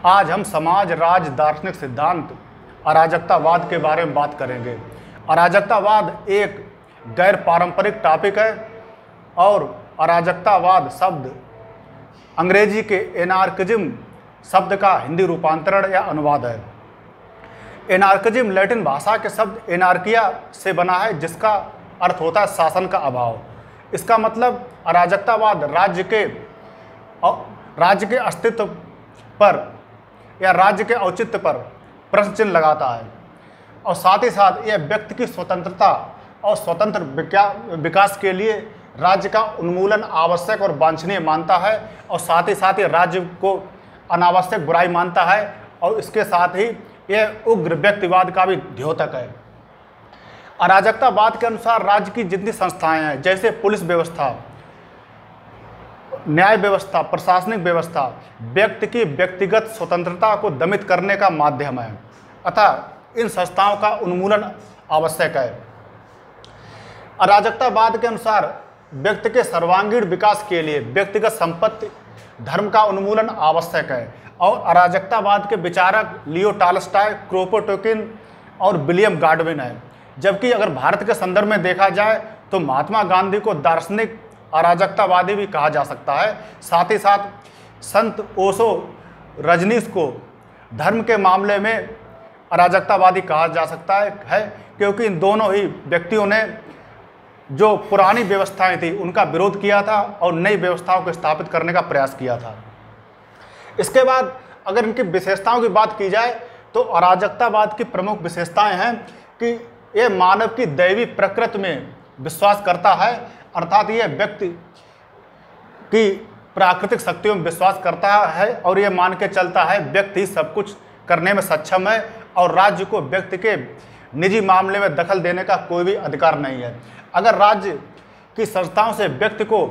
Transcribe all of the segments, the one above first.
आज हम समाज, राज, दार्शनिक सिद्धांत, अराजकतावाद के बारे में बात करेंगे। अराजकतावाद एक गैर पारंपरिक टॉपिक है और अराजकतावाद शब्द अंग्रेजी के एनार्किज्म शब्द का हिंदी रूपांतरण या अनुवाद है। एनार्किज्म लैटिन भाषा के शब्द एनार्किया से बना है, जिसका अर्थ होता है शासन का अभाव। इसका मतलब अराजकतावाद राज्य के अस्तित्व पर या राज्य के औचित्य पर प्रश्न चिन्ह लगाता है और साथ ही साथ यह व्यक्ति की स्वतंत्रता और स्वतंत्र विकास के लिए राज्य का उन्मूलन आवश्यक और वांछनीय मानता है और साथ ही राज्य को अनावश्यक बुराई मानता है और इसके साथ ही यह उग्र व्यक्तिवाद का भी द्योतक है। अराजकतावाद के अनुसार राज्य की जितनी संस्थाएं हैं, जैसे पुलिस व्यवस्था, न्याय व्यवस्था, प्रशासनिक व्यवस्था, व्यक्ति की व्यक्तिगत स्वतंत्रता को दमित करने का माध्यम है, अतः इन संस्थाओं का उन्मूलन आवश्यक है। अराजकतावाद के अनुसार व्यक्ति के सर्वांगीण विकास के लिए व्यक्तिगत संपत्ति, धर्म का उन्मूलन आवश्यक है और अराजकतावाद के विचारक लियो टॉल्स्टॉय, क्रोपोटोकिन और विलियम गॉडविन है। जबकि अगर भारत के संदर्भ में देखा जाए तो महात्मा गांधी को दार्शनिक अराजकतावादी भी कहा जा सकता है। साथ ही साथ संत ओशो रजनीश को धर्म के मामले में अराजकतावादी कहा जा सकता है क्योंकि इन दोनों ही व्यक्तियों ने जो पुरानी व्यवस्थाएं थी उनका विरोध किया था और नई व्यवस्थाओं को स्थापित करने का प्रयास किया था। इसके बाद अगर इनकी विशेषताओं की बात की जाए तो अराजकतावाद की प्रमुख विशेषताएं हैं कि यह मानव की दैवी प्रकृति में विश्वास करता है, अर्थात यह व्यक्ति की प्राकृतिक शक्तियों में विश्वास करता है और यह मान के चलता है व्यक्ति ही सब कुछ करने में सक्षम है और राज्य को व्यक्ति के निजी मामले में दखल देने का कोई भी अधिकार नहीं है। अगर राज्य की संस्थाओं से व्यक्ति को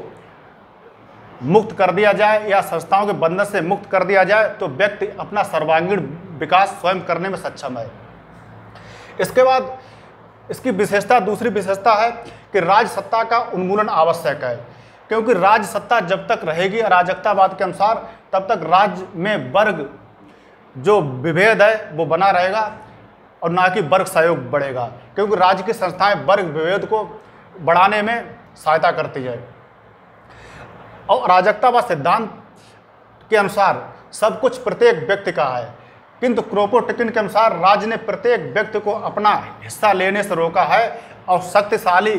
मुक्त कर दिया जाए या संस्थाओं के बंधन से मुक्त कर दिया जाए तो व्यक्ति अपना सर्वांगीण विकास स्वयं करने में सक्षम है। इसके बाद इसकी विशेषता, दूसरी विशेषता है कि राज्य सत्ता का उन्मूलन आवश्यक है, क्योंकि राज्य सत्ता जब तक रहेगी अराजकतावाद के अनुसार तब तक राज्य में वर्ग जो विभेद है वो बना रहेगा और ना कि वर्ग सहयोग बढ़ेगा, क्योंकि राज्य की संस्थाएं वर्ग विभेद को बढ़ाने में सहायता करती है। और अराजकतावाद सिद्धांत के अनुसार सब कुछ प्रत्येक व्यक्ति का है, किंतु क्रोपोटोकिन के अनुसार राज्य ने प्रत्येक व्यक्ति को अपना हिस्सा लेने से रोका है और शक्तिशाली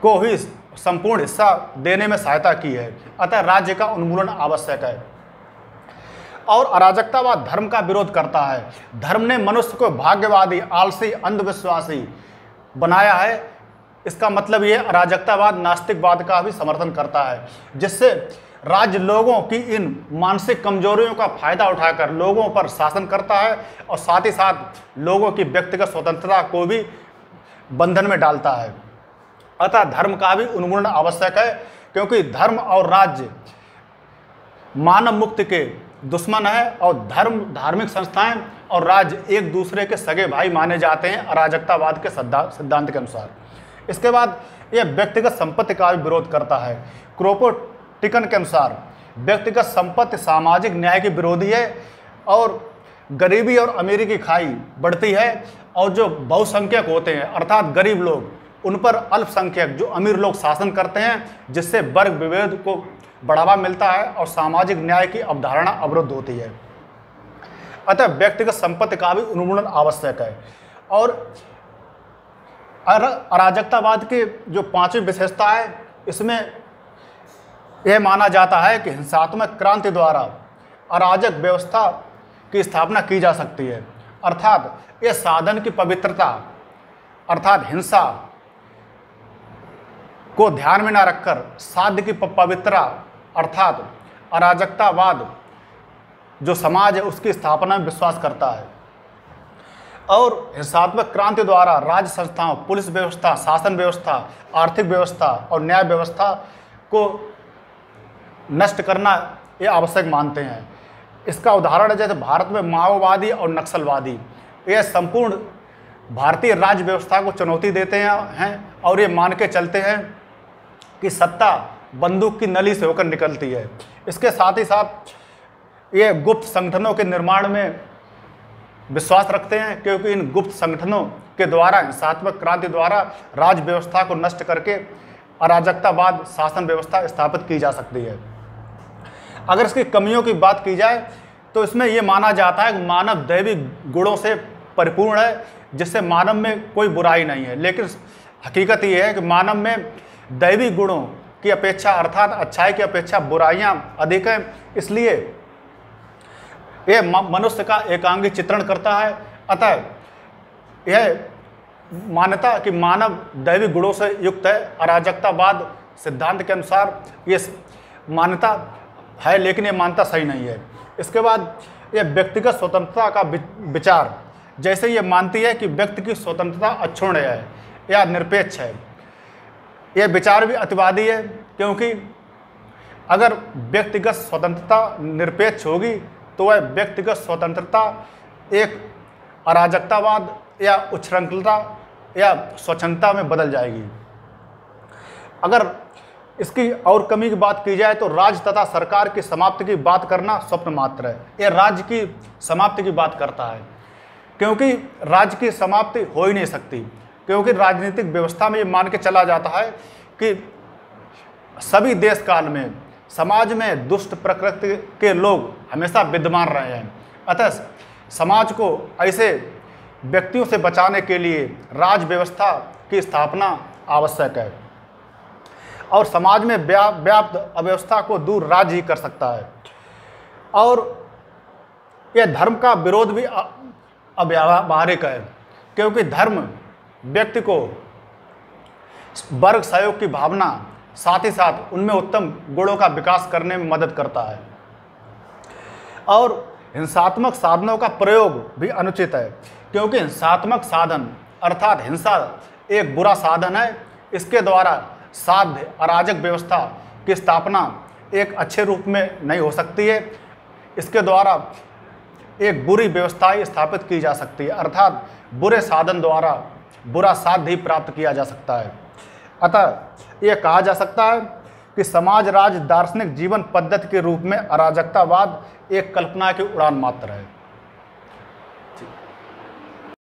को ही संपूर्ण हिस्सा देने में सहायता की है, अतः राज्य का उन्मूलन आवश्यक है। और अराजकतावाद धर्म का विरोध करता है। धर्म ने मनुष्य को भाग्यवादी, आलसी, अंधविश्वासी बनाया है। इसका मतलब ये अराजकतावाद नास्तिकवाद का भी समर्थन करता है, जिससे राज्य लोगों की इन मानसिक कमजोरियों का फायदा उठाकर लोगों पर शासन करता है और साथ ही साथ लोगों की व्यक्तिगत स्वतंत्रता को भी बंधन में डालता है। अतः धर्म का भी उन्मूलन आवश्यक है, क्योंकि धर्म और राज्य मानव मुक्ति के दुश्मन है और धार्मिक संस्थाएं और राज्य एक दूसरे के सगे भाई माने जाते हैं अराजकतावाद के सिद्धांत के अनुसार। इसके बाद यह व्यक्तिगत संपत्ति का भी विरोध करता है। क्रोपोटिकन के अनुसार व्यक्तिगत संपत्ति सामाजिक न्याय के विरोधी है और गरीबी और अमीरी की खाई बढ़ती है और जो बहुसंख्यक होते हैं अर्थात गरीब लोग, उन पर अल्पसंख्यक जो अमीर लोग शासन करते हैं, जिससे वर्ग विभेद को बढ़ावा मिलता है और सामाजिक न्याय की अवधारणा अवरुद्ध होती है। अतः व्यक्तिगत संपत्ति का भी उन्मूलन आवश्यक है। और अराजकतावाद की जो पांचवी विशेषता है, इसमें यह माना जाता है कि हिंसात्मक क्रांति द्वारा अराजक व्यवस्था की स्थापना की जा सकती है, अर्थात यह साधन की पवित्रता अर्थात हिंसा को ध्यान में न रखकर साध्य की पवित्रता अर्थात अराजकतावाद जो समाज है उसकी स्थापना में विश्वास करता है। और हिंसात्मक क्रांति द्वारा राज्य संस्थाओं, पुलिस व्यवस्था, शासन व्यवस्था, आर्थिक व्यवस्था और न्याय व्यवस्था को नष्ट करना ये आवश्यक मानते हैं। इसका उदाहरण है जैसे भारत में माओवादी और नक्सलवादी, ये संपूर्ण भारतीय राज्य व्यवस्था को चुनौती देते हैं और ये मान के चलते हैं कि सत्ता बंदूक की नली से होकर निकलती है। इसके साथ ही साथ ये गुप्त संगठनों के निर्माण में विश्वास रखते हैं, क्योंकि इन गुप्त संगठनों के द्वारा हिंसात्मक क्रांति द्वारा राज व्यवस्था को नष्ट करके अराजकतावाद शासन व्यवस्था स्थापित की जा सकती है। अगर इसकी कमियों की बात की जाए तो इसमें यह माना जाता है कि मानव दैवी गुणों से परिपूर्ण है, जिससे मानव में कोई बुराई नहीं है। लेकिन हकीकत यह है कि मानव में दैवी गुणों की अपेक्षा अर्थात अच्छाई की अपेक्षा बुराइयां अधिक हैं। इसलिए यह मनुष्य का एकांगी चित्रण करता है। अतः यह मान्यता कि मानव दैवी गुणों से युक्त है, अराजकतावाद सिद्धांत के अनुसार ये मान्यता है, लेकिन ये मान्यता सही नहीं है। इसके बाद यह व्यक्तिगत स्वतंत्रता का विचार, जैसे ये मानती है कि व्यक्ति की स्वतंत्रता अक्षुण्ण है या निरपेक्ष है। यह विचार भी अतिवादी है, क्योंकि अगर व्यक्तिगत स्वतंत्रता निरपेक्ष होगी तो वह व्यक्तिगत स्वतंत्रता एक अराजकतावाद या उच्छृंखलता या स्वच्छंदता में बदल जाएगी। अगर इसकी और कमी की बात की जाए तो राज्य तथा सरकार की समाप्ति की बात करना स्वप्न मात्र है। यह राज्य की समाप्ति की बात करता है, क्योंकि राज्य की समाप्ति हो ही नहीं सकती, क्योंकि राजनीतिक व्यवस्था में ये मान के चला जाता है कि सभी देश काल में समाज में दुष्ट प्रकृति के लोग हमेशा विद्यमान रहे हैं। अतः समाज को ऐसे व्यक्तियों से बचाने के लिए राज व्यवस्था की स्थापना आवश्यक है, और समाज में व्याप्त अव्यवस्था को दूर राज्य ही कर सकता है। और यह धर्म का विरोध भी अव्यावहारिक है, क्योंकि धर्म व्यक्ति को वर्ग सहयोग की भावना, साथ ही साथ उनमें उत्तम गुणों का विकास करने में मदद करता है। और हिंसात्मक साधनों का प्रयोग भी अनुचित है, क्योंकि हिंसात्मक साधन अर्थात हिंसा एक बुरा साधन है। इसके द्वारा साध्य अराजक व्यवस्था की स्थापना एक अच्छे रूप में नहीं हो सकती है। इसके द्वारा एक बुरी व्यवस्था स्थापित की जा सकती है, अर्थात बुरे साधन द्वारा बुरा साध्य ही प्राप्त किया जा सकता है। अतः यह कहा जा सकता है कि समाज राज दार्शनिक जीवन पद्धति के रूप में अराजकतावाद एक कल्पना की उड़ान मात्र है।